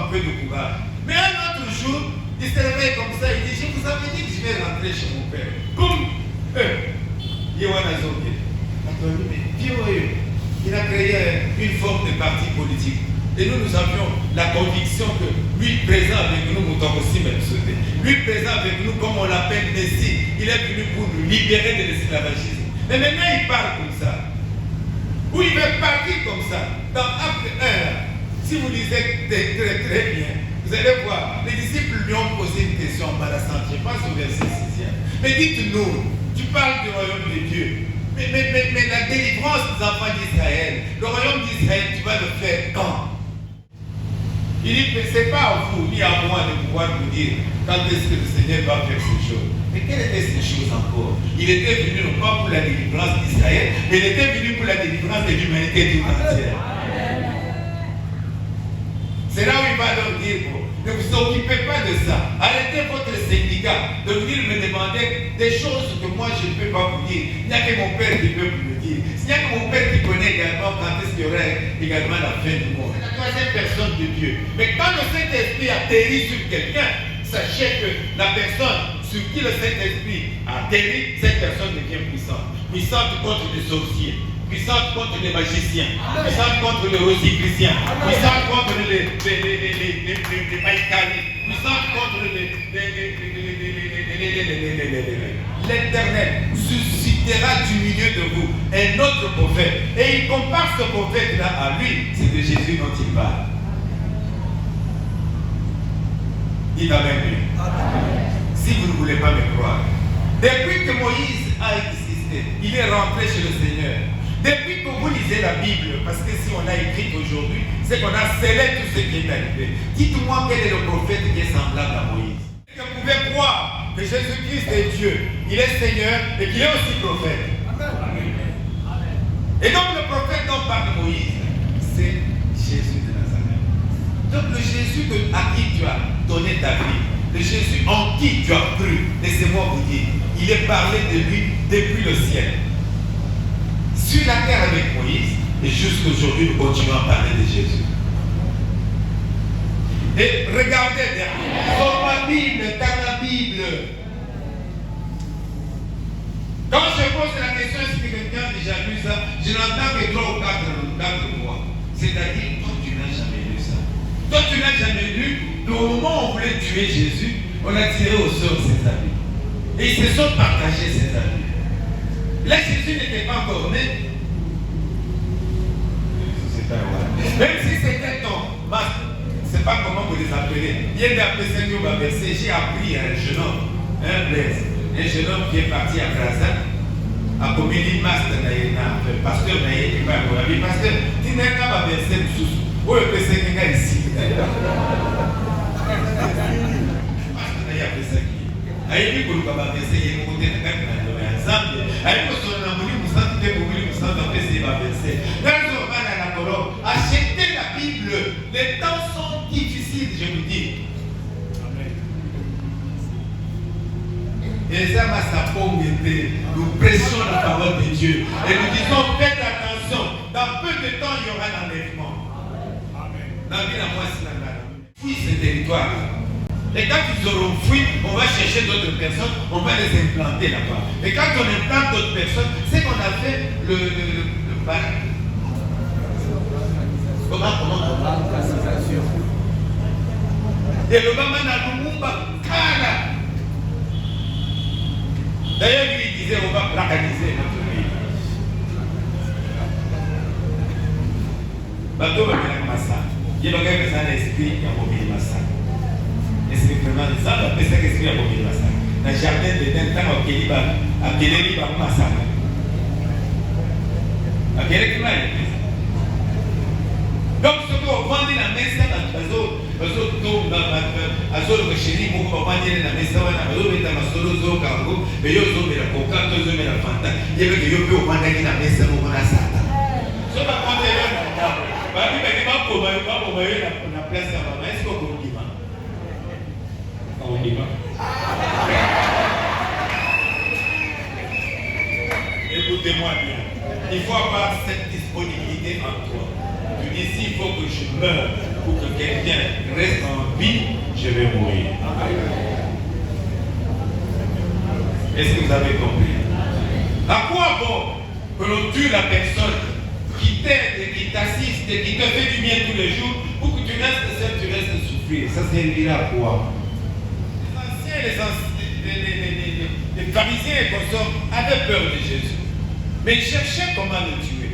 un peu de courage. Mais un autre jour, il se réveille comme ça, il dit, je vous avais dit que je vais rentrer chez mon père. Boum! Il a créé une forme de parti politique. Et nous avions la conviction que lui présent avec nous, aussi même sauté. Lui présent avec nous, comme on l'appelle Messie, il est venu pour nous libérer de l'esclavagisme. Mais maintenant il parle comme ça. Ou il veut partir comme ça. Dans Acte 1, si vous lisez très bien, vous allez voir, les disciples lui ont posé une question embarrassante. Je pense au verset 6e. Mais dites-nous, tu parles du royaume de Dieu. Mais la délivrance des enfants d'Israël, le royaume d'Israël, tu vas le faire quand? Il dit que ce n'est pas à vous ni à moi de pouvoir vous dire quand est-ce que le Seigneur va faire ces choses. Mais quelles étaient ces choses encore? Il était venu non pas pour la délivrance d'Israël, mais il était venu pour la délivrance de l'humanité tout entière. C'est là où il va leur dire, ne vous occupez pas de ça. Arrêtez votre syndicat de venir me demander des choses que moi je ne peux pas vous dire. Il n'y a que mon Père qui peut vous le dire. Il n'y a que mon Père qui connaît également quand est-ce qu'il y aurait également la fin du monde. C'est la troisième personne de Dieu. Mais quand le Saint-Esprit atterrit sur quelqu'un, sachez que la personne sur qui le Saint-Esprit atterrit, cette personne devient puissante. Puissante contre les sorciers, puissante contre les magiciens, puissante contre les rosicruciens, puissante contre les maïkalis, puissante contre l'Éternel suscitera du milieu de vous un autre prophète. Et il compare ce prophète-là à lui. C'est de Jésus dont il parle. Dites Amen. Si vous ne voulez pas me croire. Depuis que Moïse a existé, il est rentré chez le Seigneur. Depuis que vous lisez la Bible, parce que si on a écrit aujourd'hui, c'est qu'on a scellé tout ce qui est arrivé. Dites-moi quel est le prophète qui est semblable à Moïse. Vous pouvez croire que Jésus-Christ est Dieu, il est Seigneur et qu'il est aussi prophète. Et donc le prophète dont parle Moïse, c'est Jésus de Nazareth. Donc le Jésus à qui tu as donné ta vie, le Jésus en qui tu as cru, laissez-moi vous dire, il est parlé de lui depuis le ciel. Sur la terre avec Moïse, et jusqu'aujourd'hui nous continuons à parler de Jésus. Et regardez derrière, dans ma Bible, dans la Bible. Quand je pose la question, est-ce que quelqu'un a déjà lu ça? Je n'entends que 3 ou 4 mois. C'est-à-dire, toi tu n'as jamais lu ça. Toi tu n'as jamais lu, au moment où on voulait tuer Jésus, on a tiré au sort ses amis. Et ils se sont partagés ses amis. Là Jésus n'était pas encore né. Même si c'était ton masque. C'est pas comment vous les appelez. Il y a des appels qui va verser. J'ai appris un jeune homme, un Blaise, un jeune homme qui est parti à Brazza, à Comini Master Naïna, le pasteur Naïna, qui va à Moravi. Pasteur, tu n'as pas versé le sous. Où est-ce que c'est qu'il y a ici? Pasteur Naïna a fait ça qui. Aïe, pour le va verser, il y a une côté de quelqu'un dans le ensemble. Aïe, pour son amour, vous sentez que vous voulez vous sentir que c'est va verser. Achetez la Bible. Les temps sont difficiles, je vous dis. Et ça m'a nous prêchons la parole de Dieu. Et nous disons, faites attention. Dans peu de temps, il y aura l'enlèvement. Dans la moi, c'est la fouille ce territoire. Et quand ils auront fui, on va chercher d'autres personnes, on va les implanter là-bas. Et quand on implante d'autres personnes, c'est qu'on a fait le comment et le maman n'a pas Kala. D'ailleurs, lui il disait on va placaniser notre pays. Bateau va faire un massacre. Il y a un esprit qui a mobilisé le massacre. Esprit vraiment, ça va faire un esprit qui a mobilisé le massacre. Dans le jardin de Dentan, à Kéléli, va massacre. À Kéléli, va donc, ce qu'on vend dans la maison, à Zolo, chéri, on va vendre dans la maison, on va solo, Zo, Cargo, et yo, Zo, la Coca, Zo, la Fanta. Il y avait que yo, on va vendre dans la maison, on va Satan. Ce qu'on va vendre dans la maison, on va vendre la place à maman. Est-ce qu'on dit pas? On dit pas. Écoutez-moi bien. Il faut avoir cette disponibilité en toi. Tu dis, s'il faut que je meure pour que quelqu'un reste en vie, je vais mourir. Est-ce que vous avez compris? À quoi bon que l'on tue la personne qui t'aide et qui t'assiste et qui te fait du bien tous les jours pour que tu restes seul, tu restes souffrir? Ça servira à quoi? Les pharisiens et consorts avaient peur de Jésus, mais ils cherchaient comment le tuer.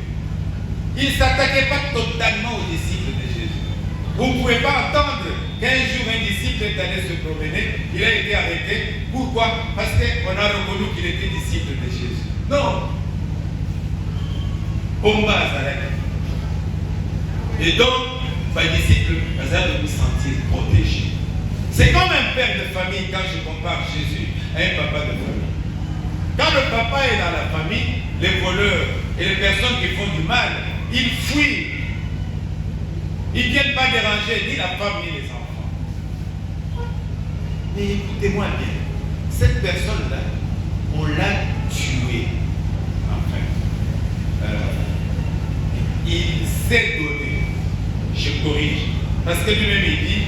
Ils ne s'attaquaient pas totalement aux disciples de Jésus. Vous ne pouvez pas attendre qu'un jour un disciple est allé se promener, il a été arrêté. Pourquoi? Parce qu'on a reconnu qu'il était disciple de Jésus. Non. Bomba Zarek. Et donc, les disciples avaient de nous sentir protégés. C'est comme un père de famille quand je compare Jésus à un papa de famille. Quand le papa est dans la famille, les voleurs et les personnes qui font du mal, ils fuient. Ils ne viennent pas déranger ni la femme ni les enfants. Mais écoutez-moi bien, cette personne-là, on l'a tuée. Enfin, il s'est donné. Je corrige. Parce que lui-même il dit,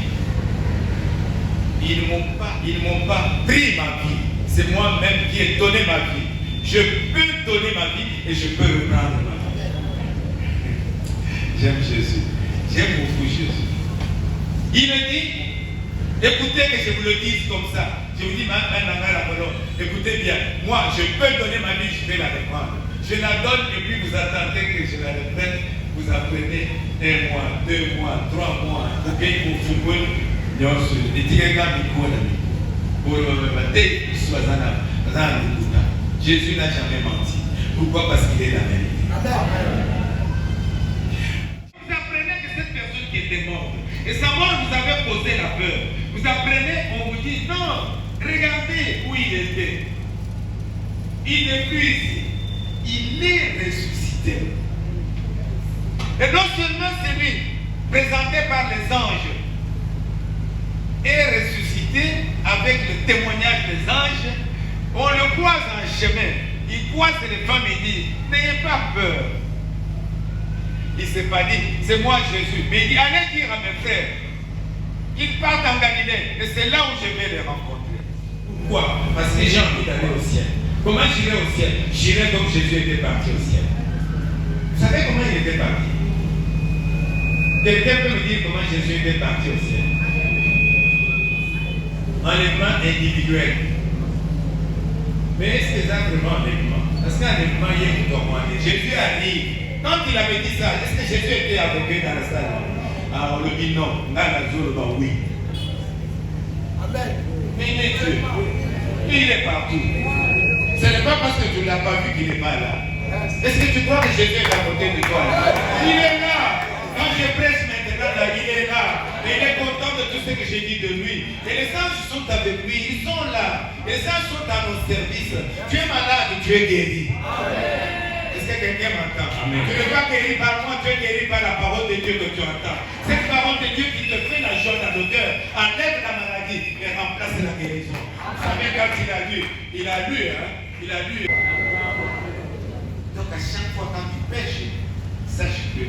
ils m'ont pas pris ma vie. C'est moi-même qui ai donné ma vie. Je peux donner ma vie et je peux reprendre ma vie. J'aime Jésus. J'aime beaucoup Jésus. Il me dit, écoutez que je vous le dise comme ça. Je vous dis, écoutez bien, moi je peux donner ma vie, je vais la reprendre. Je la donne et puis vous attendez que je la reprenne. Vous apprenez 1 mois, 2 mois, 3 mois, pour payer pour football. Jésus n'a jamais menti. Pourquoi? Parce qu'il est la vérité. Vous apprenez que cette personne qui était morte, et sa mort vous avait posé la peur. Vous apprenez, on vous dit, non, regardez où il était. Il n'est plus ici. Il est ressuscité. Et non seulement c'est lui, présenté par les anges, est ressuscité avec le témoignage des anges, on le croise en chemin. Il croise les femmes et dit, n'ayez pas peur. Il ne s'est pas dit, c'est moi Jésus. Mais il dit, allez dire à mes frères qu'ils partent en Galilée. Et c'est là où je vais les rencontrer. Pourquoi? Parce que j'ai envie d'aller au ciel. Comment j'irai au ciel? J'irai comme Jésus était parti au ciel. Vous savez comment il était parti? Quelqu'un peut me dire comment Jésus était parti au ciel? Enlèvement individuel. Mais est-ce que c'est vraiment enlèvement? Parce qu'enlèvement, il est pour moi. Jésus a dit, quand il avait dit ça, est-ce que Jésus était avec eux dans la salle? Ah, on le dit non. Dans la zone, oui. Amen. Mais il est Dieu. Il est partout. Ce n'est pas parce que tu ne l'as pas vu qu'il n'est pas là. Est-ce que tu crois que Jésus est à côté de toi? Il est là. Quand je prêche maintenant, là, il est là. Et il est content de tout ce que j'ai dit de lui. Et les anges sont avec lui. Ils sont là. Les anges sont à nos services. Tu es malade, tu es guéri. Est-ce que quelqu'un m'entend? Tu n'es pas guéri par moi, tu es guéri par la parole de Dieu que tu entends. Cette parole de Dieu qui te fait la joie dans le cœur, enlève la maladie et remplace la guérison. Vous savez, quand il a lu, hein? Il a lu. Donc à chaque fois quand tu pêches, sache que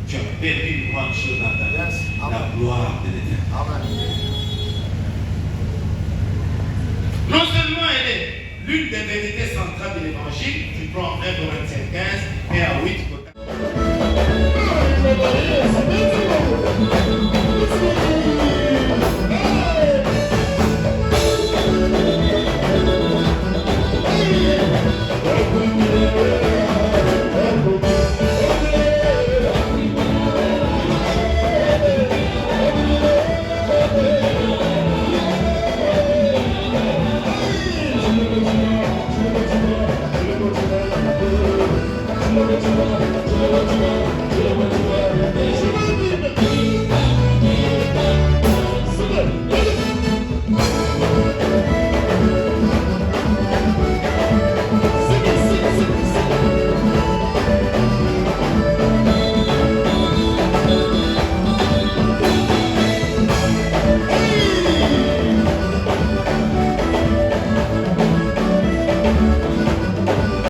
tu as perdu une grande chose dans ta vie, la gloire de l'Éternel. Non seulement elle est l'une des vérités centrales de l'Évangile, tu prends 1 Corinthiens 15,